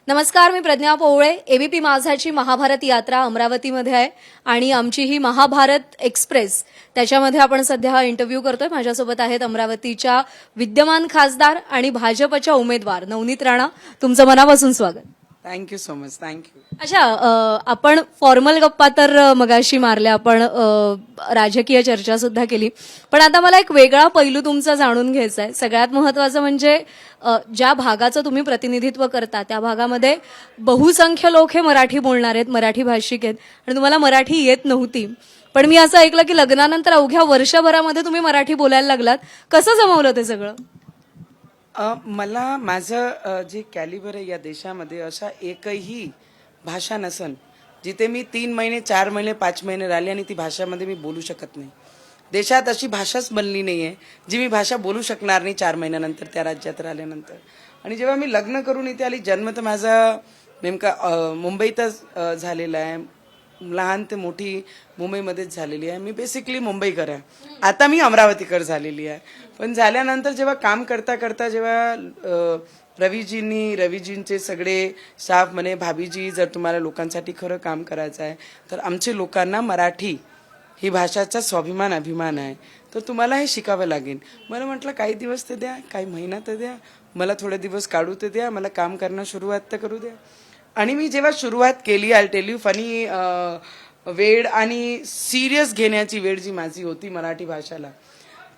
नमस्कार, मी प्रज्ञा पोवळे. एबीपी माझाची महाभारत यात्रा अमरावतीमध्ये आहे आणि आमची ही महाभारत एक्सप्रेस त्याच्यामध्ये आपण सध्या हा इंटरव्ह्यू करतोय. माझ्यासोबत आहेत अमरावतीच्या विद्यमान खासदार आणि भाजपच्या उमेदवार नवनीत राणा. तुमचं मनापासून स्वागत. Thank you so much. थँक्यू. अच्छा, आपण फॉर्मल गप्पा तर मगाशी मारल्या, आपण राजकीय चर्चा सुद्धा केली, पण आता मला एक वेगळा पैलू तुमचा जाणून घ्यायचा आहे. सगळ्यात महत्त्वाचं म्हणजे ज्या भागाचं तुम्ही प्रतिनिधित्व करता त्या भागामध्ये बहुसंख्य लोक हे मराठी बोलणार आहेत, मराठी भाषिक आहेत आणि तुम्हाला मराठी येत नव्हती. पण मी असं ऐकलं की लग्नानंतर अवघ्या वर्षभरामध्ये तुम्ही मराठी बोलायला लागलात. कसं जमवलं ते सगळं? मला माझं जे कॅलिबर आहे या देशामध्ये अशा एकही भाषा नसन जिथे मी 3 महिने 4 महिने 5 महिने राहिले आणि ती भाषामध्ये मी बोलू शकत नाही. देशात अशी भाषाच बनली नाहीये जी मी भाषा बोलू शकणार नाही 4 महिन्यानंतर त्या राज्यात राहिल्यानंतर. आणि जेव्हा मी लग्न करून इथे आली, जन्म तर माझा नेमका मुंबईतच झालेला आहे. लहान ते मोठी मुंबईमध्येच झालेली आहे. मी बेसिकली मुंबईकर आहे. आता मी अमरावतीकर झालेली आहे. पण झाल्यानंतर जेव्हा काम करता करता जेव्हा रवीजींचे सगळे स्टाफ म्हणे, भाभीजी जर तुम्हाला लोकांसाठी खरं काम करायचं आहे तर आमचे लोकांना मराठी ही भाषाचा स्वाभिमान अभिमान आहे, तर तुम्हाला हे शिकावं लागेल. मला म्हटलं काही दिवस तर द्या, काही महिना तर द्या, मला थोडे दिवस काढू तर द्या, मला काम करणं सुरुवात तर करू द्या. आणि मी जेव्हा सुरुवात केली, आय टेल यू फनी, वेळ आणि सिरियस घेण्याची वेळ जी माझी होती मराठी भाषाला,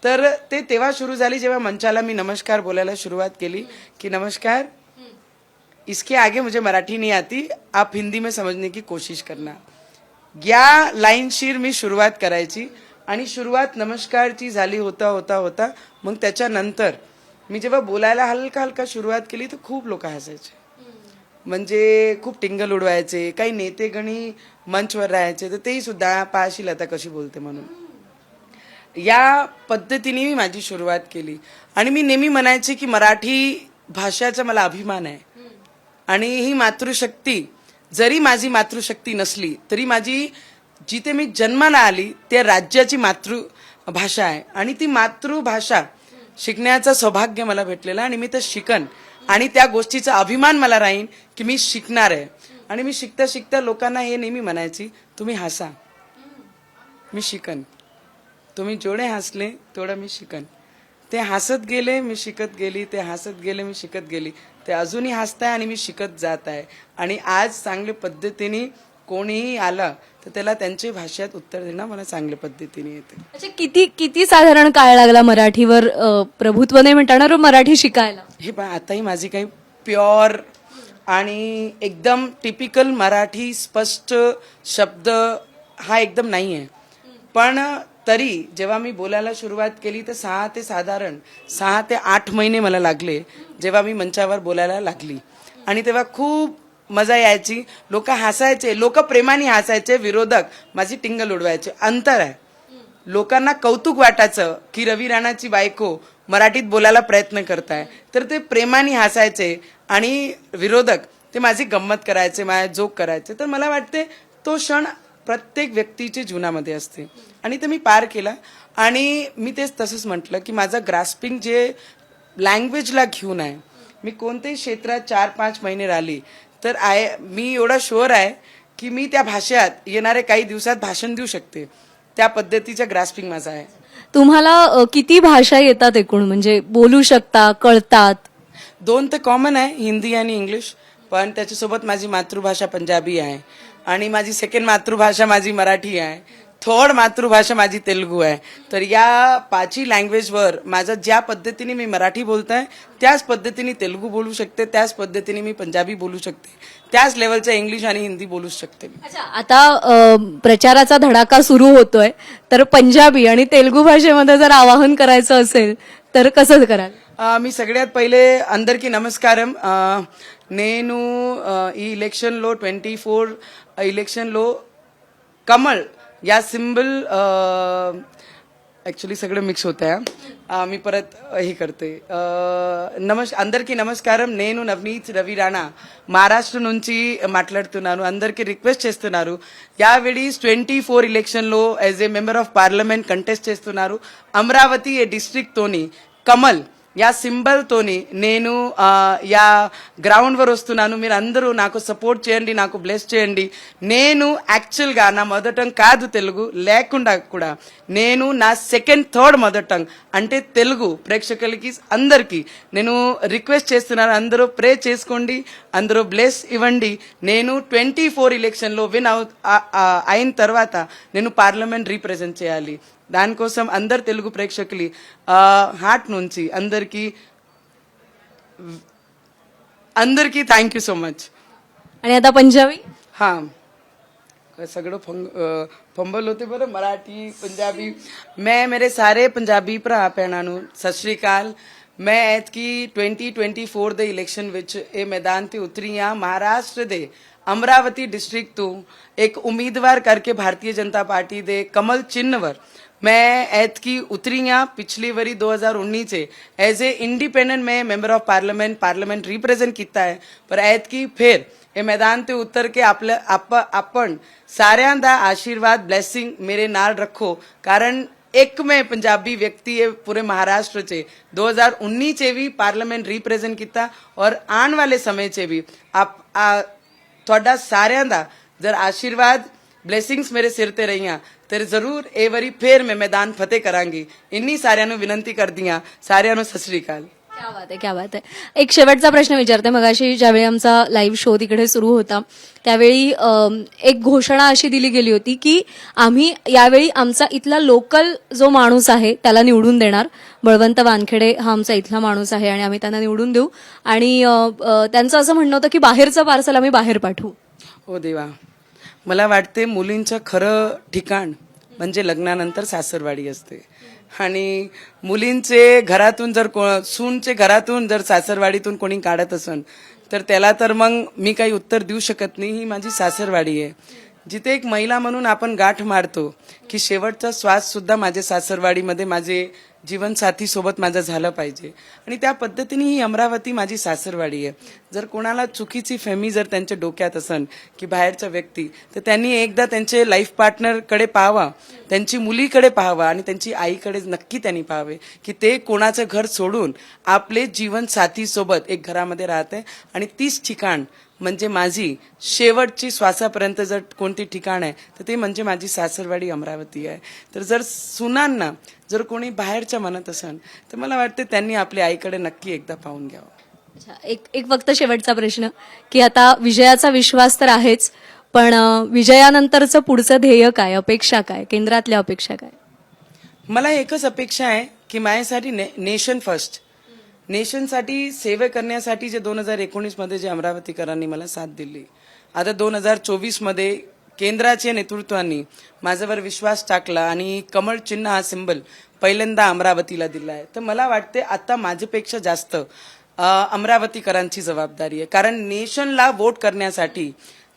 तर ते तेव्हा सुरू झाली जेव्हा मंचाला मी नमस्कार बोलायला सुरुवात केली की नमस्कार, इसके आगे मुझे मराठी नहीं आती, आप हिंदी में समझने की कोशिश करना. या लाईनशीर मी सुरुवात करायची आणि सुरुवात नमस्कारची झाली होता होता होता. मग त्याच्यानंतर मी जेव्हा बोलायला हलका हलका सुरुवात केली तर खूप लोक हसायचे, म्हणजे खूप टिंगल उडवायचे. काही नेतेगणी मंचवर राहायचे तर तेही सुद्धा पाहशील आता कशी बोलते म्हणून. या पद्धतीने मी माझी सुरुवात केली आणि मी नेहमी म्हणायचे की मराठी भाषेचा मला अभिमान आहे आणि ही मातृशक्ती जरी माझी मातृशक्ती नसली तरी माझी जिथे मी जन्माला आली त्या राज्याची मातृभाषा आहे आणि ती मातृभाषा शिकण्याचं सौभाग्य मला भेटलेलं आणि मी तर शिकन आणि त्या गोष्टीचा अभिमान मला राहीन की मी शिकणार आहे. आणि मी शिकता शिकता लोकांना हे नेहमी म्हणायची, तुम्ही हसा, मी शिकन. तुम्ही जेवढे हसले तेवढं मी शिकन. ते हसत गेले, मी शिकत गेली, ते हसत गेले, मी शिकत गेली. ते अजूनही हसताय आणि मी शिकत जात आहे. आणि आज चांगल्या पद्धतीने कोणीही आलं तर त्याला त्यांच्या भाषेत उत्तर देणं मला चांगल्या पद्धतीने येते. अच्छा, किती साधारण काळ लागला मराठीवर प्रभुत्व नाही म्हणणार मराठी शिकायला? हे पहा, आताही माझी काही प्युअर आणि एकदम टिपिकल मराठी स्पष्ट शब्द हा एकदम नाही आहे. पण तरी जेव्हा मी बोलायला सुरुवात केली तर 6 ते 8 महिने मला लागले जेव्हा मी मंचावर बोलायला लागली. आणि तेव्हा खूप मजा यायची. लोक हसायचे, लोक प्रेमाने हसायचे, विरोधक माझी टिंगल उडवायचे. अंतर आहे. लोकांना कौतुक वाटायचं की रवी राणाची बायको मराठीत बोलायला प्रयत्न करताय, तर ते प्रेमाने हसायचे आणि विरोधक ते माझी गंमत करायचे, माझ्या जोक करायचे. तर मला वाटते तो क्षण प्रत्येक व्यक्तीच्या जीवनामध्ये असते आणि ते मी पार केला. आणि मी तेच तसंच म्हटलं की माझं ग्रास्पिंग जे लँग्वेजला घेऊन आहे, मी कोणत्याही क्षेत्रात 4-5 महिने राहिली तर मी एवढा शुअर आहे की मी त्या भाषेत येणाऱ्या काही दिवसात भाषण देऊ शकते. त्या पद्धतीचा ग्रास्पिंग माझा आहे. तुम्हाला किती भाषा येतात एकूण, म्हणजे बोलू शकता, कळतात? 2 तर कॉमन आहे, हिंदी आणि इंग्लिश. पण त्याच्यासोबत माझी मातृभाषा पंजाबी आहे आणि माझी सेकंड मातृभाषा माझी मराठी आहे, थर्ड मातृभाषा माझी तेलुगू आहे. तर या 5 लँग्वेजवर माझं ज्या पद्धतीने मी मराठी बोलताय त्याच पद्धतीने तेलुगू बोलू शकते, त्याच पद्धतीने मी पंजाबी बोलू शकते, त्याच लेवलचं इंग्लिश आणि हिंदी बोलू शकते. अच्छा, आता प्रचाराचा धडाका सुरू होतोय, तर पंजाबी आणि तेलुगू भाषेमध्ये जर आवाहन करायचं असेल तर कसं कराल? मी सगळ्यात पहिले अंदरकी नमस्कारम. నేను ఈ ఎలక్షన్లో 24 इलेक्शनलो कमळ या सिम्बल ऍक्च्युली सगळं मिक्स होत आहे. मी परत हे करते. అందరికీ నమస్కారం. నేను నవనీత్ రవి రాణా మహారాష్ట్ర నుంచి మాట్లాడుతున్నాను. అందరికీ రిక్వెస్ట్ చేస్తున్నారు, యావేళీ 24 ఇలెక్షన్లో as a member of parliament contest చేస్తున్నారు. అమరావతి ఏ డిస్ట్రిక్ట్ తోని కమల్ యా సింబల్ తోని నేను యా గ్రౌండ్ వర్ వస్తున్నాను. మీరు అందరూ నాకు సపోర్ట్ చేయండి, నాకు బ్లెస్ చేయండి. నేను యాక్చువల్ గా నా మదర్ టంగ్ కాదు తెలుగు, లేకుండా కూడా నేను నా సెకండ్ థర్డ్ మదర్ టంగ్ అంటే తెలుగు ప్రేక్షకులకి అందరికీ నేను రిక్వెస్ట్ చేస్తున్నాను, అందరూ ప్రే చేసుకోండి, అందరూ బ్లెస్ ఇవ్వండి. నేను 24 ఎలక్షన్లో విన్ అయిన తర్వాత నేను పార్లమెంట్ రీప్రజెంట్ చేయాలి. దానికోసం అందరు తెలుగు ప్రేక్షకులు హార్ట్ నుంచి అందరికీ థ్యాంक यू सो मच. आणि आता पंजाबी. हा सगळं फंबल होते बरं, मराठी पंजाबी. मैं मेरे सारे पंजाबी भरा भैणां नूं सत श्री अकाल. मैं ऐतकी 2024 ਦੇ ਇਲੈਕਸ਼ਨ ਵਿੱਚ ਇਹ ਮੈਦਾਨ ਤੇ ਉਤਰੀ ਆ ਮਹਾਰਾਸ਼ਟਰ ਦੇ ਅਮਰਾਵਤੀ ਡਿਸਟ੍ਰਿਕਟ ਤੋਂ ਇੱਕ ਉਮੀਦਵਾਰ ਕਰਕੇ ਭਾਰਤੀ ਜਨਤਾ ਪਾਰਟੀ ਦੇ ਕਮਲ ਚਿੰਨ੍ਹ ਵਰ मैं ऐतकी उतरी हाँ. पिछली वरी 2019 से एज ए इंडिपेंडेंट मैं मेंबर ऑफ पार्लियामेंट रिप्रेजेंट किया है. पर ऐतकी फिर ये मैदान ते उतर के आपण साऱ्यांदा आशीर्वाद ब्लेसिंग मेरे नाल रखो. कारण एक मैं पंजाबी व्यक्ति है पूरे महाराष्ट्र से 2019 से भी पार्लियामेंट रिप्रेजेंट किया और आने वाले समय से भी आप थोड़ा साऱ्यांदा जर आशीर्वाद ब्लेसिंग्स मेरे सिर ते रहियां तर जरूर ए वरी फिर मैं मैदान फतेह करांगी. इन्नी साऱ्यां नूं विनंती कर दियां. साऱ्यां नूं सत श्री अकाल. क्या बात आहे, क्या बात आहे. एक शेवटचा प्रश्न विचारते. मगाशी ज्यावेळी आमचा लाईव्ह शो तिकडे सुरू होता त्यावेळी एक घोषणा अशी दिली गेली होती की आम्ही यावेळी आमचा इथला लोकल जो माणूस आहे त्याला निवडून देणार. बळवंत वानखेडे हा आमचा इथला माणूस आहे आणि आम्ही त्यांना निवडून देऊ. आणि त्यांचं असं म्हणणं होतं की बाहेरचं पार्सल आम्ही बाहेर पाठवू. ओ देवा, मला वाटते मुलींचं खरं ठिकाण म्हणजे लग्नानंतर सासरवाडी असते. आणि मुलींचे घरातून जर सूनचे घरातून जर सासरवाडीतून कोणी काढत असन तर त्याला तर मग मी काही उत्तर देऊ शकत नाही. ही माझी सासरवाडी आहे. जिथे एक महिला म्हणून आपण गाठ मारतो की शेवटचा श्वास सुद्धा माझ्या सासरवाडीमध्ये माझे जीवनसाथी सोबत माझं झालं पाहिजे. आणि त्या पद्धतीने ही अमरावती माझी सासरवाडी आहे. जर कोणाला चुकीची फेमी जर त्यांच्या डोक्यात असन की बाहेरचा व्यक्ती, तर त्यांनी एकदा त्यांचे लाईफ पार्टनरकडे पाहावा, त्यांची मुलीकडे पाहावा आणि त्यांची आईकडे नक्की त्यांनी पाहावे की ते कोणाचं घर सोडून आपले जीवनसाथी सोबत एक घरामध्ये राहते. आणि तीच ठिकाण म्हणजे माझी शेवटची श्वासापर्यंत जर कोणती ठिकाण आहे तर ते म्हणजे माझी सासरवाडी अमरावती आहे. तर जर सुनांना जर कोणी बाहेरच्या म्हणत असेल तर मला वाटते त्यांनी आपल्या आईकडे नक्की एकदा पाहून घ्यावं. अच्छा, एक फक्त शेवटचा प्रश्न की आता विजयाचा विश्वास तर आहेच, पण विजयानंतरचं पुढचं ध्येय काय, अपेक्षा काय, केंद्रातल्या अपेक्षा काय? मला एकच अपेक्षा आहे की माझ्यासाठी नेशन फर्स्ट, नेशनसाठी सेवा करण्यासाठी जे 2019 मध्ये जे अमरावतीकरांनी मला साथ दिली, आता 2024 मध्ये केंद्राच्या नेतृत्वाने माझ्यावर विश्वास टाकला आणि कमळ चिन्ह हा सिंबल पहिल्यांदा अमरावतीला दिला आहे. तर मला वाटते आता माझ्यापेक्षा जास्त अमरावतीकरांची जबाबदारी आहे. कारण नेशनला वोट करण्यासाठी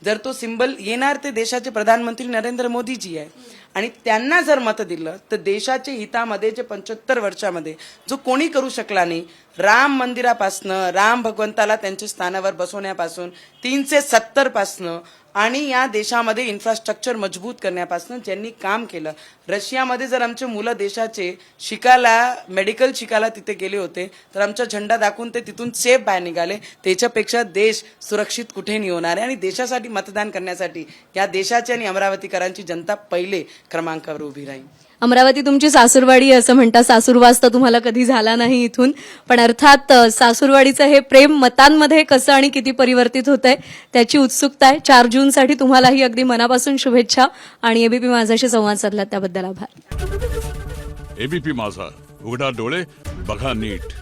जर तो सिंबल येणार ते देशाचे प्रधानमंत्री नरेंद्र मोदीजी आहे. आणि त्यांना जर मत दिलं तर देशाच्या हितामध्ये जे 75 वर्षामध्ये जो कोणी करू शकला नाही, राम मंदिरापासनं राम भगवंताला त्यांच्या स्थानावर बसवण्यापासून 370 पासनं आणि या देशामध्ये इन्फ्रास्ट्रक्चर मजबूत करण्यापासून ज्यांनी काम केलं. रशियामध्ये जर आमचे मुलं देशाचे शिकायला मेडिकल शिकायला तिथे गेले होते तर आमचा झेंडा दाखवून ते तिथून सेफ बाहेर निघाले. त्याच्यापेक्षा देश सुरक्षित कुठे नाही होणार आहे. आणि देशासाठी मतदान करण्यासाठी या देशाची आणि अमरावतीकरांची जनता पहिले क्रमांकावर उभी राहील. अमरावती तुमची सासूरवाडी असं म्हणता. सासूरवास तर तुम्हाला कधी झाला नाही इथून, पण अर्थात सासूरवाडीचं हे प्रेम मतांमध्ये कसं आणि किती परिवर्तित होतंय त्याची उत्सुकता आहे. 4 जूनसाठी तुम्हालाही अगदी मनापासून शुभेच्छा आणि एबीपी माझाशी संवाद साधला त्याबद्दल आभार. एबीपी माझा, उघडा डोळे बघा नीट.